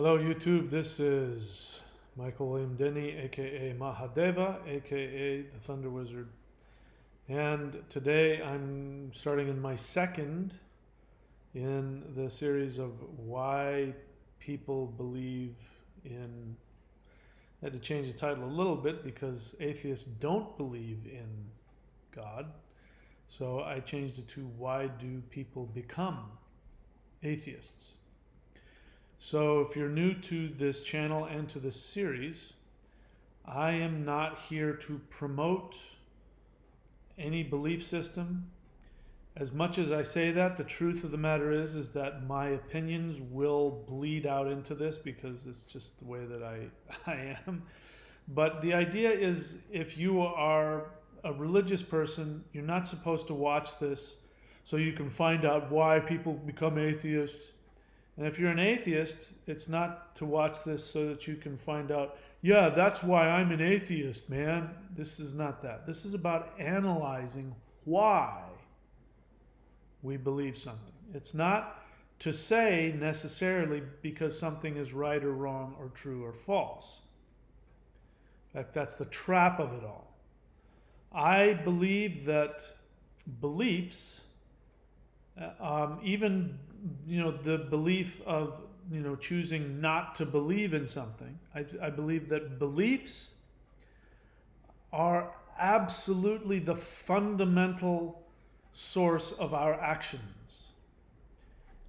Hello, YouTube. This is Michael William Denny, aka Mahadeva, aka the Thunder Wizard. And today I'm starting in my second in the series of why people believe in. I had to change the title a little bit because atheists don't believe in God. So I changed it to why do people become atheists? So if you're new to this channel and to this series, I am not here to promote any belief system. As much as I say that, the truth of the matter is that my opinions will bleed out into this because it's just the way that I am. But the idea is if you are a religious person, you're not supposed to watch this so you can find out why people become atheists. And if you're an atheist, it's not to watch this so that you can find out, yeah, that's why I'm an atheist, man. This is not that. This is about analyzing why we believe something. It's not to say necessarily because something is right or wrong or true or false. In fact, that's the trap of it all. I believe that beliefs, even the belief of choosing not to believe in something, I believe that beliefs are absolutely the fundamental source of our actions.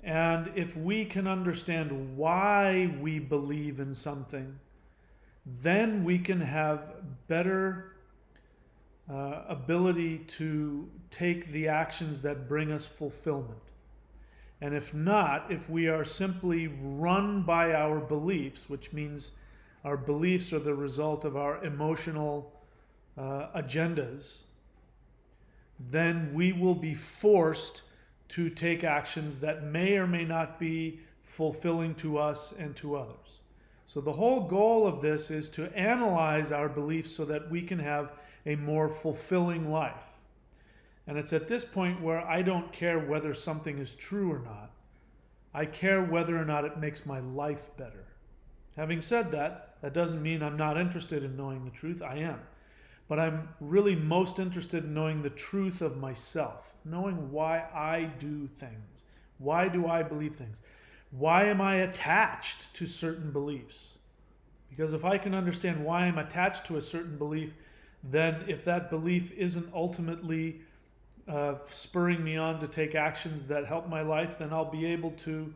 And if we can understand why we believe in something, then we can have better ability to take the actions that bring us fulfillment. And if not, if we are simply run by our beliefs, which means our beliefs are the result of our emotional agendas, then we will be forced to take actions that may or may not be fulfilling to us and to others. So the whole goal of this is to analyze our beliefs so that we can have a more fulfilling life. And it's at this point where I don't care whether something is true or not. I care whether or not it makes my life better. Having said that, that doesn't mean I'm not interested in knowing the truth. I am. But I'm really most interested in knowing the truth of myself, knowing why I do things. Why do I believe things? Why am I attached to certain beliefs? Because if I can understand why I'm attached to a certain belief, then if that belief isn't ultimately spurring me on to take actions that help my life, then I'll be able to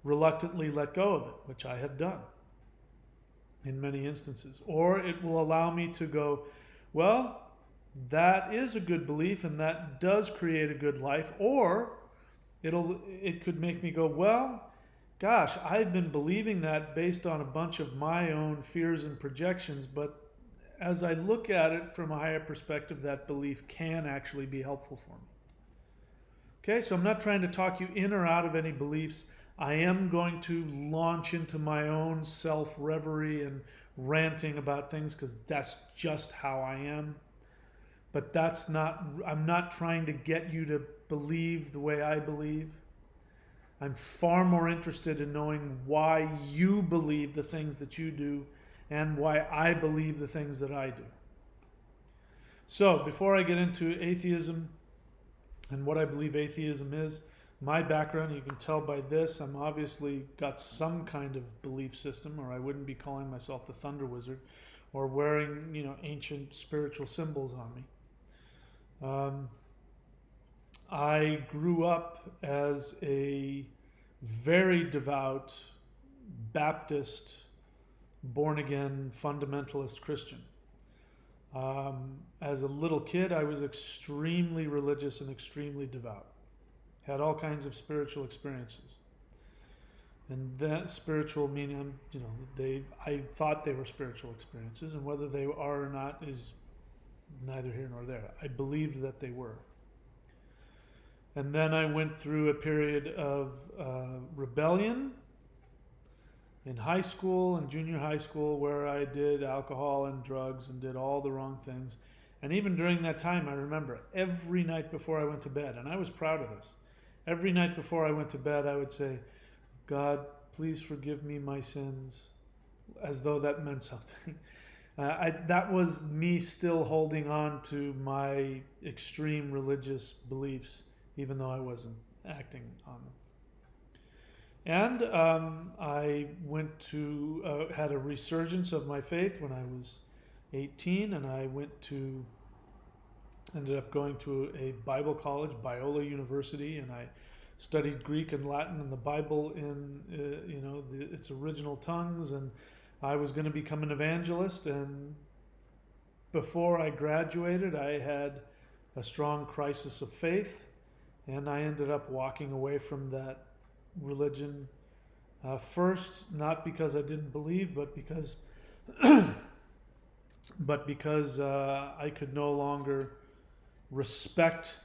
reluctantly let go of it, which I have done in many instances. Or it will allow me to go, well, that is a good belief and that does create a good life. Or it could make me go, well, gosh, I've been believing that based on a bunch of my own fears and projections, but as I look at it from a higher perspective, that belief can actually be helpful for me. Okay, so I'm not trying to talk you in or out of any beliefs. I am going to launch into my own self-reverie and ranting about things because that's just how I am. But I'm not trying to get you to believe the way I believe. I'm far more interested in knowing why you believe the things that you do and why I believe the things that I do. So, before I get into atheism and what I believe atheism is, my background, you can tell by this, I'm obviously got some kind of belief system, or I wouldn't be calling myself the Thunder Wizard or wearing, ancient spiritual symbols on me. I grew up as a very devout Baptist, born-again fundamentalist Christian. As a little kid, I was extremely religious and extremely devout. Had all kinds of spiritual experiences. And that spiritual meaning, I thought they were spiritual experiences, and whether they are or not is neither here nor there. I believed that they were. And then I went through a period of rebellion in high school and junior high school where I did alcohol and drugs and did all the wrong things. And even during that time, I remember every night before I went to bed, and I was proud of this, every night before I went to bed, I would say, God, please forgive me my sins, as though that meant something. That was me still holding on to my extreme religious beliefs, even though I wasn't acting on them. And I went to, had a resurgence of my faith when I was 18, and I ended up going to a Bible college, Biola University, and I studied Greek and Latin and the Bible in, its original tongues, and I was going to become an evangelist. And before I graduated, I had a strong crisis of faith, and I ended up walking away from that religion. First, not because I didn't believe, but because I could no longer respect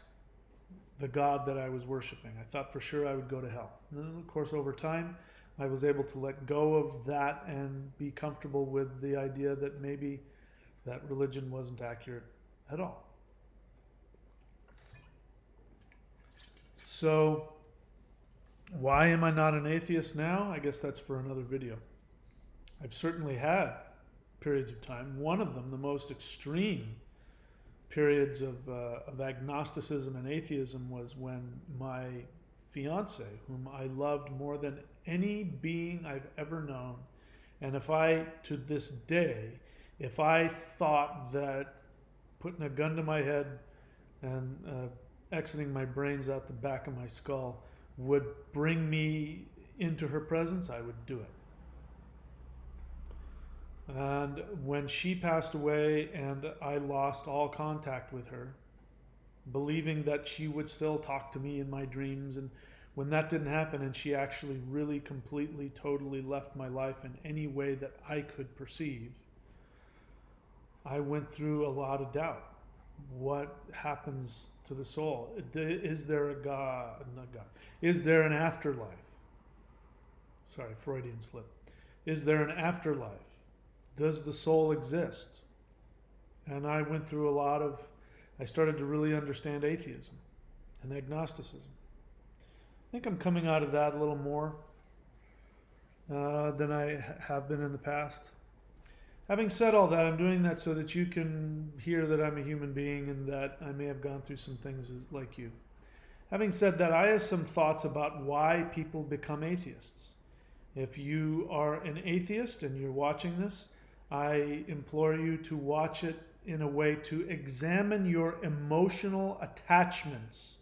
the God that I was worshiping. I thought for sure I would go to hell. And then, of course, over time, I was able to let go of that and be comfortable with the idea that maybe that religion wasn't accurate at all. So, why am I not an atheist now? I guess that's for another video. I've certainly had periods of time. One of them, the most extreme periods of agnosticism and atheism, was when my fiance, whom I loved more than any being I've ever known, and to this day, if I thought that putting a gun to my head and exiting my brains out the back of my skull would bring me into her presence, I would do it. And when she passed away and I lost all contact with her, believing that she would still talk to me in my dreams, and when that didn't happen and she actually really completely, totally left my life in any way that I could perceive, I went through a lot of doubt. What happens to the soul? Is there a God? Not God. Is there an afterlife? Sorry, Freudian slip. Is there an afterlife? Does the soul exist? And I went through I started to really understand atheism and agnosticism. I think I'm coming out of that a little more than I have been in the past. Having said all that, I'm doing that so that you can hear that I'm a human being and that I may have gone through some things like you. Having said that, I have some thoughts about why people become atheists. If you are an atheist and you're watching this, I implore you to watch it in a way to examine your emotional attachments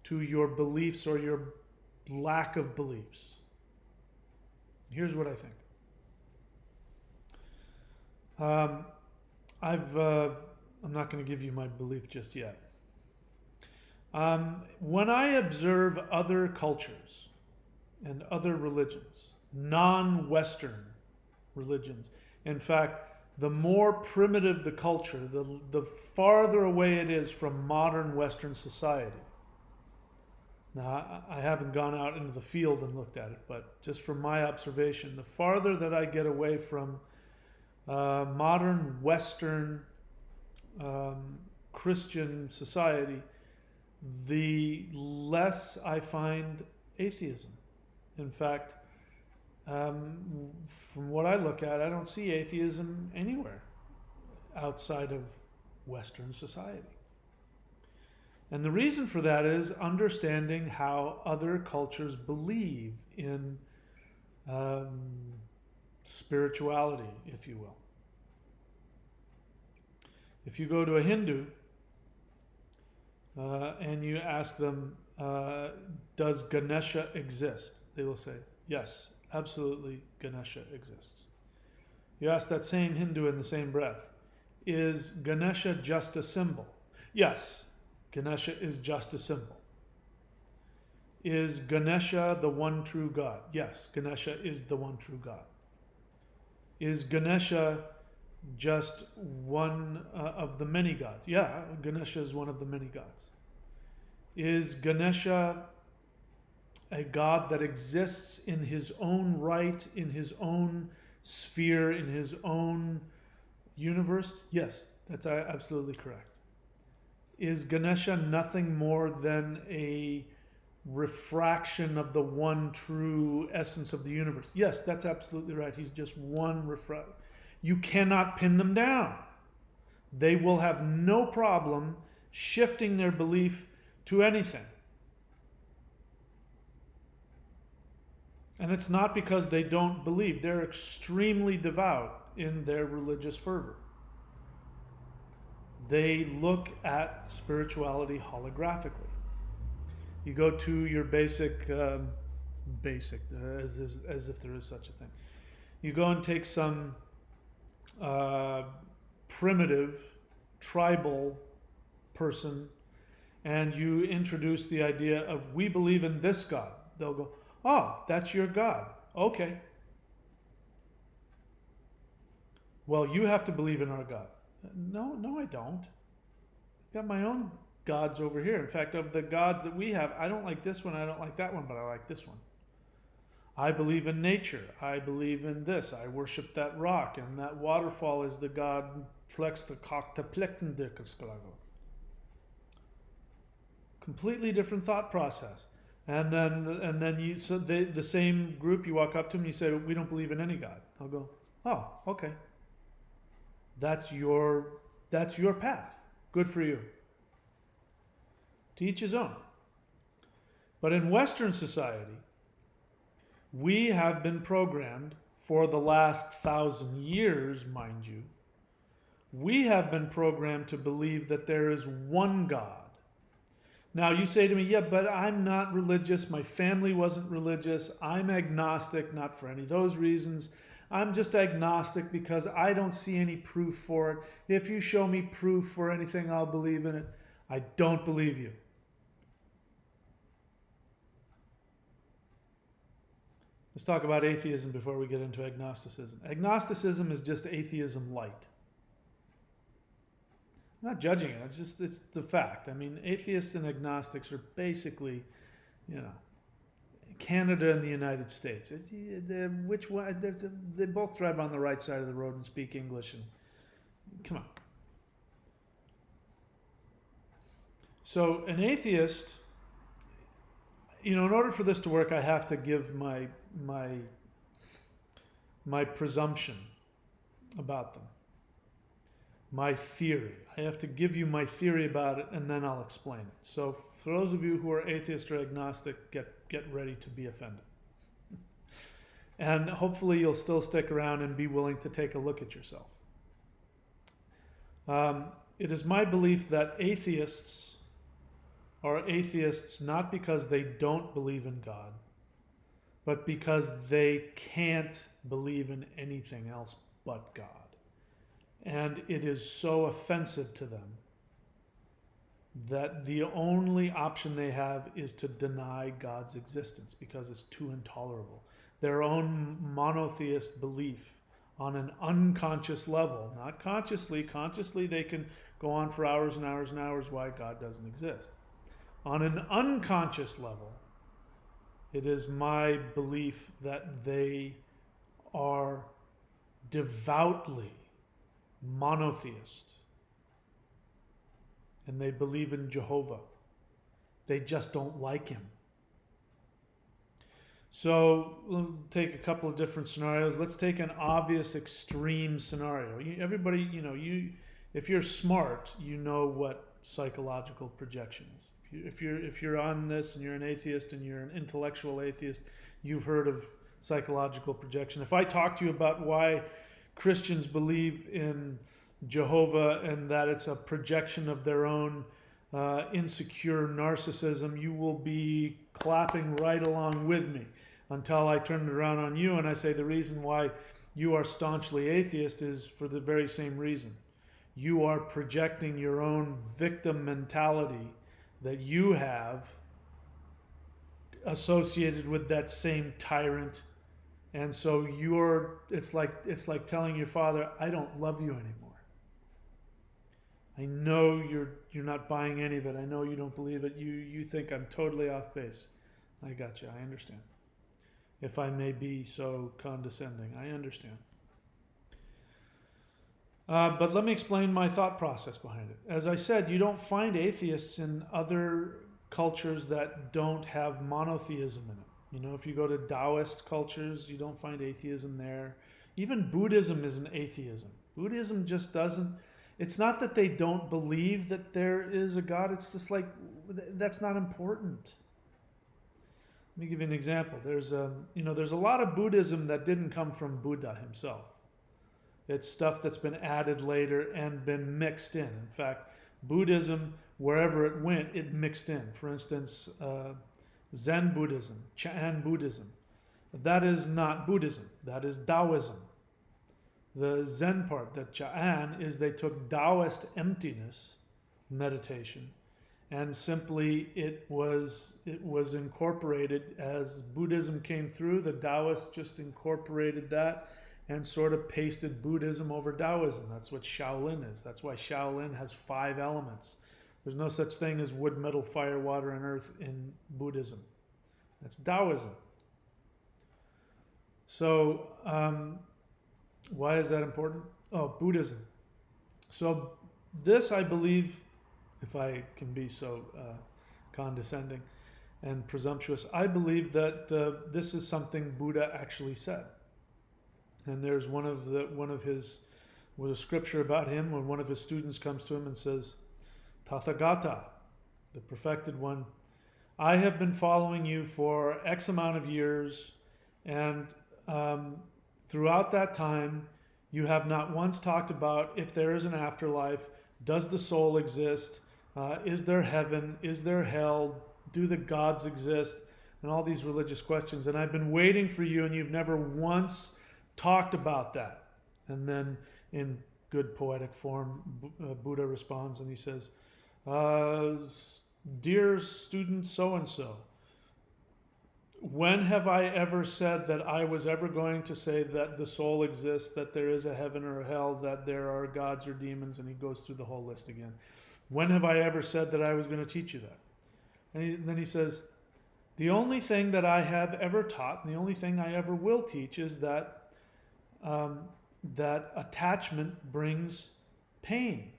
to your beliefs or your lack of beliefs. Here's what I think. I'm not going to give you my belief just yet. When I observe other cultures and other religions, non-Western religions, in fact, the more primitive the culture, the farther away it is from modern Western society. Now, I haven't gone out into the field and looked at it, but just from my observation, the farther that I get away from modern Western Christian society, the less I find atheism. In fact, from what I look at, I don't see atheism anywhere outside of Western society. And the reason for that is understanding how other cultures believe in spirituality, if you will. If you go to a Hindu and you ask them, does Ganesha exist? They will say, yes, absolutely, Ganesha exists. You ask that same Hindu in the same breath, is Ganesha just a symbol? Yes, Ganesha is just a symbol. Is Ganesha the one true God? Yes, Ganesha is the one true God. Is Ganesha just one of the many gods? Yeah, Ganesha is one of the many gods. Is Ganesha a god that exists in his own right, in his own sphere, in his own universe? Yes, that's absolutely correct. Is Ganesha nothing more than a refraction of the one true essence of the universe. Yes, that's absolutely right. He's just one refraction. You cannot pin them down. They will have no problem shifting their belief to anything. And it's not because they don't believe. They're extremely devout in their religious fervor. They look at spirituality holographically. You go to your basic, as if there is such a thing. You go and take some primitive, tribal person, and you introduce the idea of, we believe in this God. They'll go, oh, that's your God. Okay. Well, you have to believe in our God. No, I don't. I've got my own gods over here. In fact, of the gods that we have, I don't like this one, I don't like that one, but I like this one. I believe in nature. I believe in this. I worship that rock, and that waterfall is the god completely different thought process. And then you, so the same group, you walk up to them and you say, we don't believe in any God. I'll go, oh, okay. That's your path. Good for you. To each his own. But in Western society, we have been programmed for the last 1,000 years, mind you. We have been programmed to believe that there is one God. Now you say to me, yeah, but I'm not religious. My family wasn't religious. I'm agnostic, not for any of those reasons. I'm just agnostic because I don't see any proof for it. If you show me proof for anything, I'll believe in it. I don't believe you. Let's talk about atheism before we get into agnosticism. Agnosticism is just atheism light. I'm not judging it. It's the fact. I mean, atheists and agnostics are basically, Canada and the United States. Which one? They both drive on the right side of the road and speak English. And come on. So an atheist, in order for this to work, I have to give my presumption about them. My theory. I have to give you my theory about it, and then I'll explain it. So for those of you who are atheist or agnostic, get ready to be offended. And hopefully you'll still stick around and be willing to take a look at yourself. It is my belief that atheists are atheists not because they don't believe in God, but because they can't believe in anything else but God. And it is so offensive to them that the only option they have is to deny God's existence because it's too intolerable. Their own monotheist belief on an unconscious level, not consciously. Consciously, they can go on for hours and hours and hours why God doesn't exist. On an unconscious level, it is my belief that they are devoutly monotheist, and they believe in Jehovah. They just don't like him. So we'll take a couple of different scenarios. Let's take an obvious extreme scenario. Everybody, if you're smart, you know what psychological projection is. If you're on this and you're an atheist and you're an intellectual atheist, you've heard of psychological projection. If I talk to you about why Christians believe in Jehovah and that it's a projection of their own insecure narcissism, you will be clapping right along with me until I turn it around on you and I say the reason why you are staunchly atheist is for the very same reason. You are projecting your own victim mentality that you have associated with that same tyrant. And so it's like telling your father, I don't love you anymore. I know you're not buying any of it. I know you don't believe it. You think I'm totally off base. I got you. I understand. If I may be so condescending, I understand. But let me explain my thought process behind it. As I said, you don't find atheists in other cultures that don't have monotheism in it. You know, if you go to Taoist cultures, you don't find atheism there. Even Buddhism is an atheism. Buddhism just doesn't, it's not that they don't believe that there is a God, it's just like, that's not important. Let me give you an example. There's a lot of Buddhism that didn't come from Buddha himself. It's stuff that's been added later and been mixed in. In fact, Buddhism, wherever it went, it mixed in. For instance, Zen Buddhism, Chan Buddhism. That is not Buddhism. That is Taoism. The Zen part, the Chan, is they took Taoist emptiness meditation, and simply it was incorporated as Buddhism came through. The Taoists just incorporated that and sort of pasted Buddhism over Taoism. That's what Shaolin is. That's why Shaolin has 5 elements. There's no such thing as wood, metal, fire, water, and earth in Buddhism. That's Taoism. So, why is that important? Oh, Buddhism. So this, I believe, if I can be so condescending and presumptuous, I believe that this is something Buddha actually said. And there's with a scripture about him when one of his students comes to him and says, Tathagata, the perfected one, I have been following you for X amount of years, and throughout that time, you have not once talked about if there is an afterlife, does the soul exist, is there heaven, is there hell, do the gods exist, and all these religious questions. And I've been waiting for you, and you've never once talked about that. And then in good poetic form, Buddha responds and he says, dear student so-and-so, when have I ever said that I was ever going to say that the soul exists, that there is a heaven or a hell, that there are gods or demons? And he goes through the whole list again. When have I ever said that I was going to teach you that? And then he says, the only thing that I have ever taught, and the only thing I ever will teach, is that that attachment brings pain.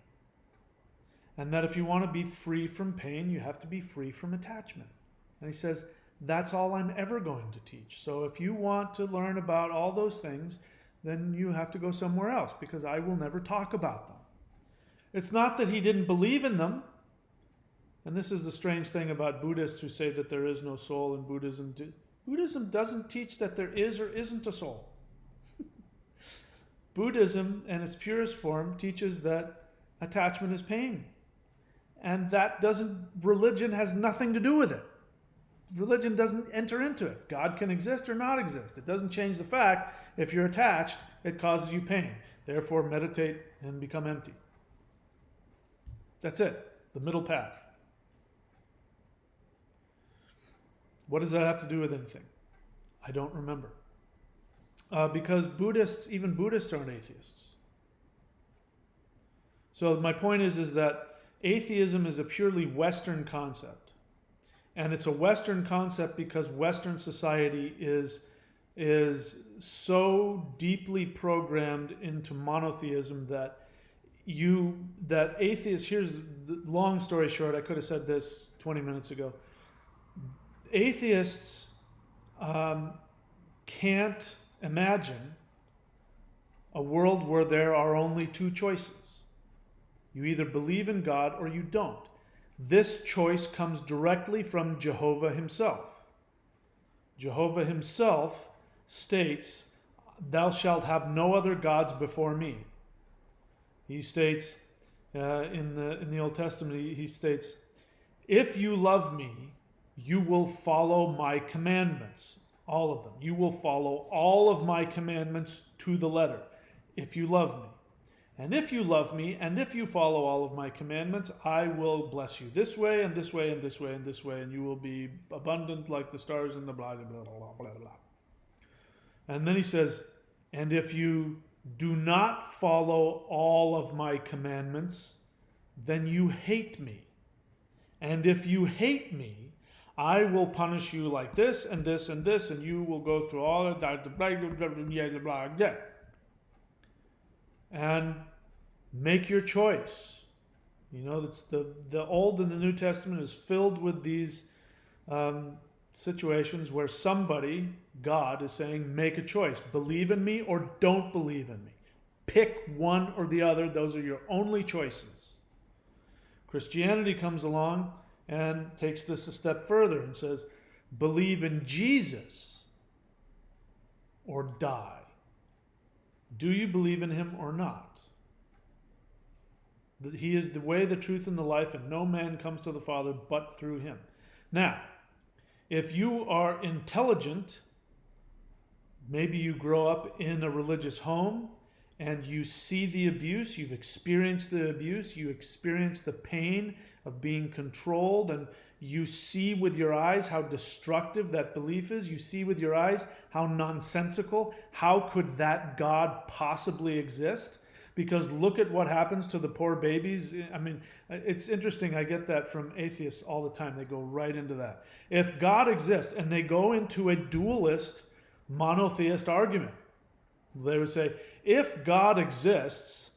And that if you want to be free from pain, you have to be free from attachment. And he says, that's all I'm ever going to teach. So if you want to learn about all those things, then you have to go somewhere else, because I will never talk about them. It's not that he didn't believe in them. And this is the strange thing about Buddhists who say that there is no soul in Buddhism. Buddhism doesn't teach that there is or isn't a soul. Buddhism, in its purest form, teaches that attachment is pain. And religion has nothing to do with it. Religion doesn't enter into it. God can exist or not exist. It doesn't change the fact, if you're attached, it causes you pain. Therefore, meditate and become empty. That's it. The middle path. What does that have to do with anything? I don't remember. Because even Buddhists aren't atheists. So my point is that atheism is a purely Western concept. And it's a Western concept because Western society is so deeply programmed into monotheism that atheists, here's the long story short, I could have said this 20 minutes ago. Atheists can't imagine a world where there are only 2 choices. You either believe in God or you don't. This choice comes directly from Jehovah himself. Jehovah himself states, thou shalt have no other gods before me. He states, in the Old Testament, he states, if you love me, you will follow my commandments. All of them. You will follow all of my commandments to the letter, if you love me. And if you love me, and if you follow all of my commandments, I will bless you this way, and this way, and this way, and this way, and you will be abundant like the stars in the blah, blah, blah, blah, blah, blah. And then he says, and if you do not follow all of my commandments, then you hate me. And if you hate me, I will punish you like this and this and this, and you will go through all of that, and make your choice. You know, that's the Old and the New Testament is filled with these situations where somebody, God, is saying, make a choice. Believe in me or don't believe in me. Pick one or the other. Those are your only choices. Christianity comes along and takes this a step further and says, believe in Jesus or die. Do you believe in him or not? That he is the way, the truth, and the life, and no man comes to the Father but through him. Now, if you are intelligent, maybe you grow up in a religious home and you see the abuse, you've experienced the abuse, you experience the pain of being controlled, and you see with your eyes how destructive that belief is. You see with your eyes how nonsensical. How could that God possibly exist? Because look at what happens to the poor babies. I mean, it's interesting. I get that from atheists all the time. They go right into that. If God exists, and they go into a dualist, monotheist argument, they would say, if God exists,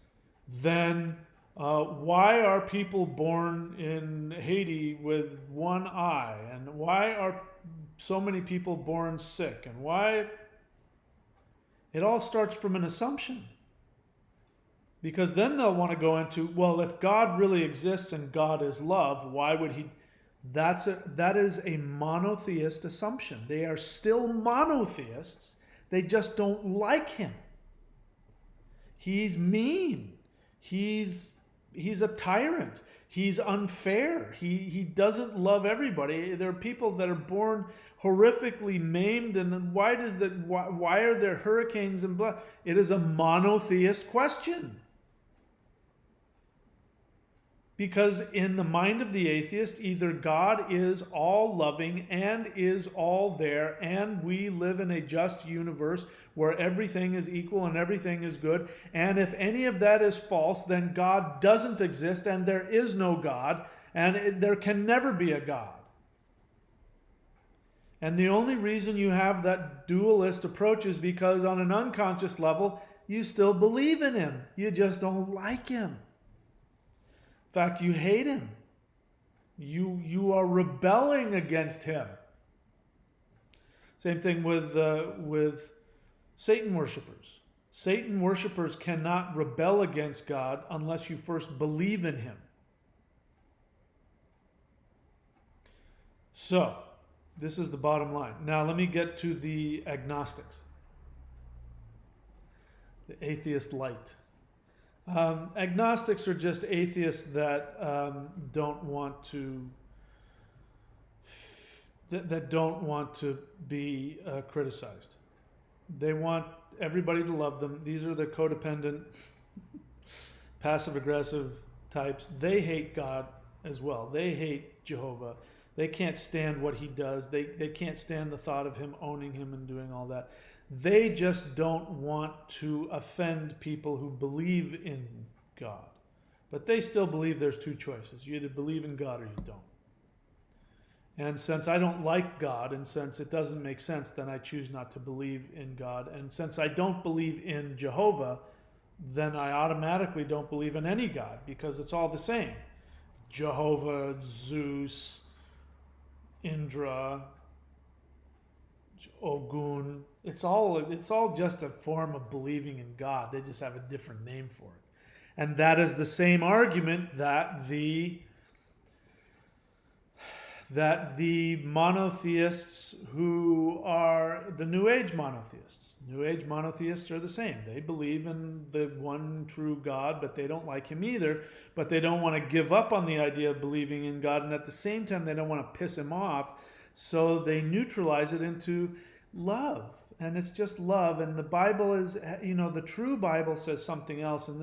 then why are people born in Haiti with one eye? And why are so many people born sick? And why? It all starts from an assumption. Because then they'll want to go into, well, if God really exists and God is love, why would he? That is a monotheist assumption. They are still monotheists. They just don't like him. He's mean. He's a tyrant. He's unfair. He doesn't love everybody. There are people that are born horrifically maimed, and why are there hurricanes and blood? It is a monotheist question. Because in the mind of the atheist, either God is all loving and is all there, and we live in a just universe where everything is equal and everything is good. And if any of that is false, then God doesn't exist and there is no God, and there can never be a God. And the only reason you have that dualist approach is because on an unconscious level, you still believe in him. You just don't like him. In fact, you hate him. You are rebelling against him. Same thing with Satan worshipers. Satan worshipers cannot rebel against God unless you first believe in him. So, this is the bottom line. Now let me get to the agnostics. The atheist light. Agnostics are just atheists that don't want to be criticized. They want everybody to love them. These are the codependent, passive-aggressive types. They hate God as well. They hate Jehovah. They can't stand what he does. They can't stand the thought of him owning him and doing all that. They just don't want to offend people who believe in God. But they still believe there's two choices. You either believe in God or you don't. And since I don't like God, and since it doesn't make sense, then I choose not to believe in God. And since I don't believe in Jehovah, then I automatically don't believe in any God, because it's all the same. Jehovah, Zeus, Indra, Ogun. It's all just a form of believing in God. They just have a different name for it. And that is the same argument that the monotheists who are the New Age monotheists. New Age monotheists are the same. They believe in the one true God, but they don't like him either. But they don't want to give up on the idea of believing in God. And at the same time, they don't want to piss him off. So they neutralize it into love. And it's just love. And the Bible is, the true Bible says something else. And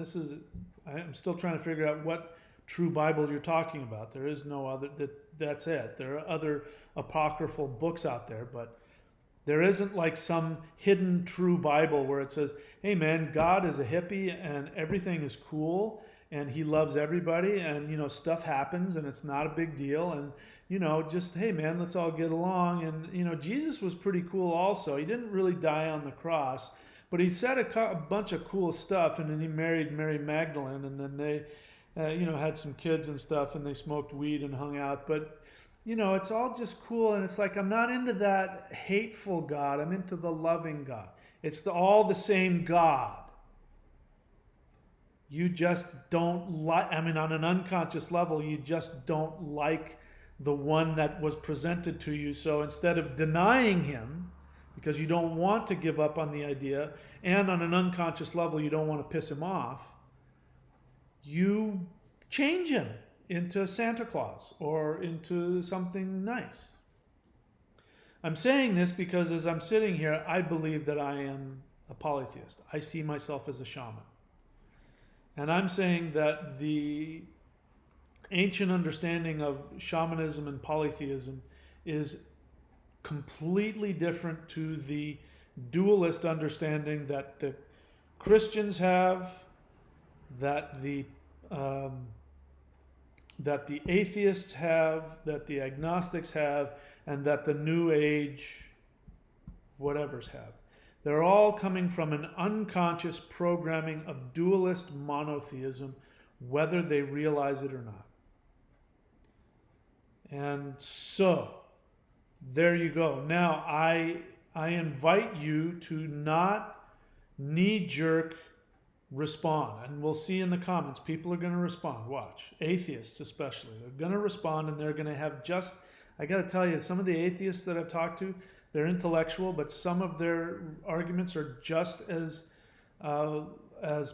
I'm still trying to figure out what true Bible you're talking about. There is no other, that's it. There are other apocryphal books out there, but there isn't like some hidden true Bible where it says, hey man, God is a hippie and everything is cool and he loves everybody and, stuff happens and it's not a big deal and, just, hey man, let's all get along. And, Jesus was pretty cool also. He didn't really die on the cross, but he said a bunch of cool stuff and then he married Mary Magdalene and then had some kids and stuff, and they smoked weed and hung out. But, it's all just cool. And it's like, I'm not into that hateful God. I'm into the loving God. It's all the same God. You just don't like, on an unconscious level, you just don't like the one that was presented to you. So instead of denying him, because you don't want to give up on the idea, and on an unconscious level, you don't want to piss him off, you change him into Santa Claus or into something nice. I'm saying this because as I'm sitting here, I believe that I am a polytheist. I see myself as a shaman. And I'm saying that the ancient understanding of shamanism and polytheism is completely different to the dualist understanding that the Christians have, that the atheists have, that the agnostics have, and that the New Age whatevers have. They're all coming from an unconscious programming of dualist monotheism, whether they realize it or not. And so, there you go. Now, I invite you to not knee-jerk respond. And we'll see in the comments, people are going to respond. Watch. Atheists especially. They're going to respond, and they're going to have I got to tell you, some of the atheists that I've talked to, they're intellectual, but some of their arguments are just as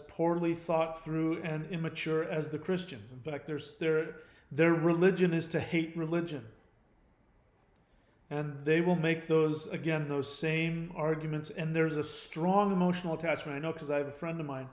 poorly thought through and immature as the Christians. In fact, their religion is to hate religion. And they will make those same arguments. And there's a strong emotional attachment. I know because I have a friend of mine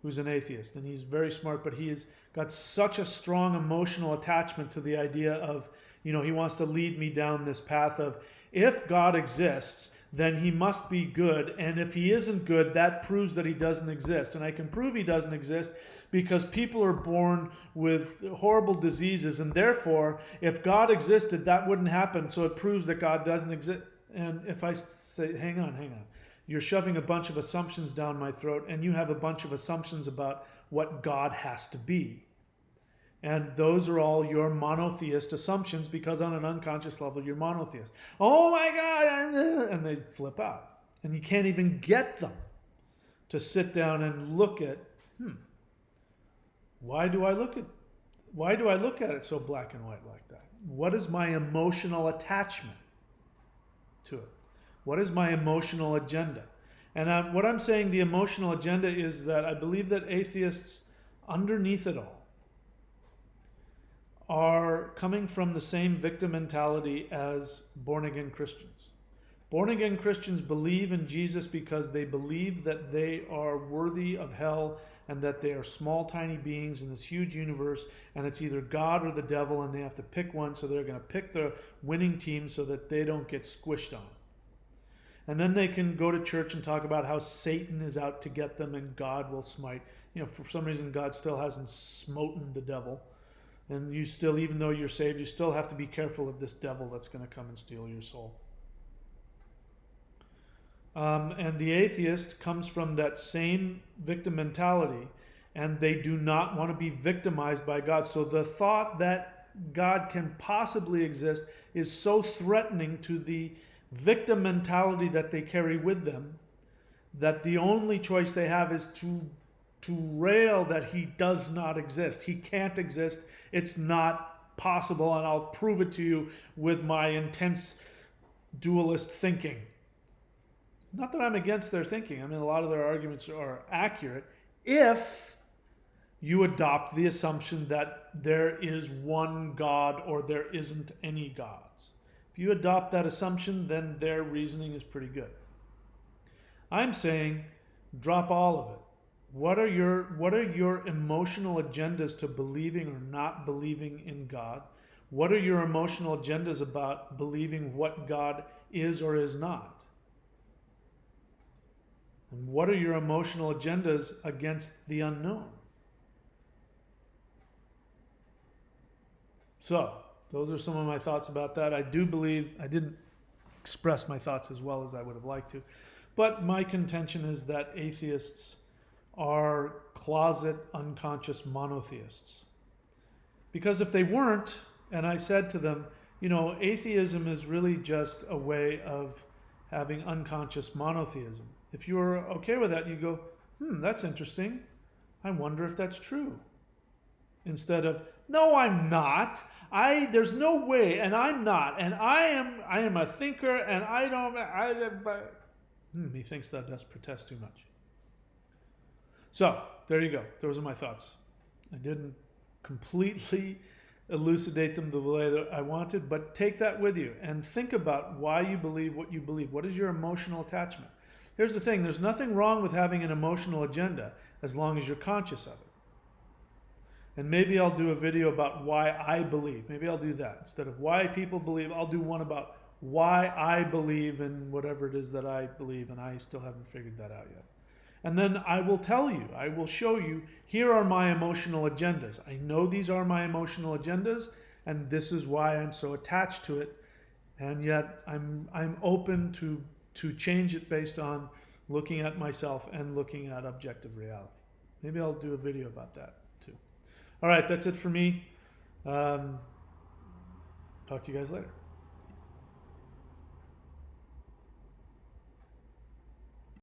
who's an atheist, and he's very smart, but he has got such a strong emotional attachment to the idea of, he wants to lead me down this path of, if God exists, then he must be good. And if he isn't good, that proves that he doesn't exist. And I can prove he doesn't exist because people are born with horrible diseases. And therefore, if God existed, that wouldn't happen. So it proves that God doesn't exist. And if I say, hang on. You're shoving a bunch of assumptions down my throat, and you have a bunch of assumptions about what God has to be. And those are all your monotheist assumptions, because on an unconscious level, you're monotheist. Oh my God! And they flip out. And you can't even get them to sit down and look at, why do I look at it so black and white like that? What is my emotional attachment to it? What is my emotional agenda? And what I'm saying, the emotional agenda is that I believe that atheists, underneath it all, are coming from the same victim mentality as born-again Christians. Born-again Christians believe in Jesus because they believe that they are worthy of hell and that they are small, tiny beings in this huge universe, and it's either God or the devil, and they have to pick one, so they're going to pick the winning team so that they don't get squished on. And then they can go to church and talk about how Satan is out to get them and God will smite. For some reason, God still hasn't smoten the devil. And you still, even though you're saved, you still have to be careful of this devil that's going to come and steal your soul. And the atheist comes from that same victim mentality, and they do not want to be victimized by God. So the thought that God can possibly exist is so threatening to the victim mentality that they carry with them that the only choice they have is to rail that he does not exist. He can't exist. It's not possible, and I'll prove it to you with my intense dualist thinking. Not that I'm against their thinking. A lot of their arguments are accurate if you adopt the assumption that there is one God or there isn't any gods. If you adopt that assumption, then their reasoning is pretty good. I'm saying drop all of it. What are your emotional agendas to believing or not believing in God? What are your emotional agendas about believing what God is or is not? And what are your emotional agendas against the unknown? So, those are some of my thoughts about that. I do believe I didn't express my thoughts as well as I would have liked to. But my contention is that atheists are closet unconscious monotheists. Because if they weren't, and I said to them, you know, atheism is really just a way of having unconscious monotheism. If you're okay with that, you go, that's interesting. I wonder if that's true. Instead of, no, I'm not. There's no way, and I'm not, and I am a thinker, and I don't. He thinks that does protest too much. So there you go. Those are my thoughts. I didn't completely elucidate them the way that I wanted, but take that with you and think about why you believe what you believe. What is your emotional attachment? Here's the thing, there's nothing wrong with having an emotional agenda as long as you're conscious of it. And maybe I'll do a video about why I believe. Maybe I'll do that. Instead of why people believe, I'll do one about why I believe in whatever it is that I believe, and I still haven't figured that out yet. And then I will tell you, I will show you, here are my emotional agendas. I know these are my emotional agendas, and this is why I'm so attached to it. And yet I'm open to change it based on looking at myself and looking at objective reality. Maybe I'll do a video about that too. All right, that's it for me. Talk to you guys later.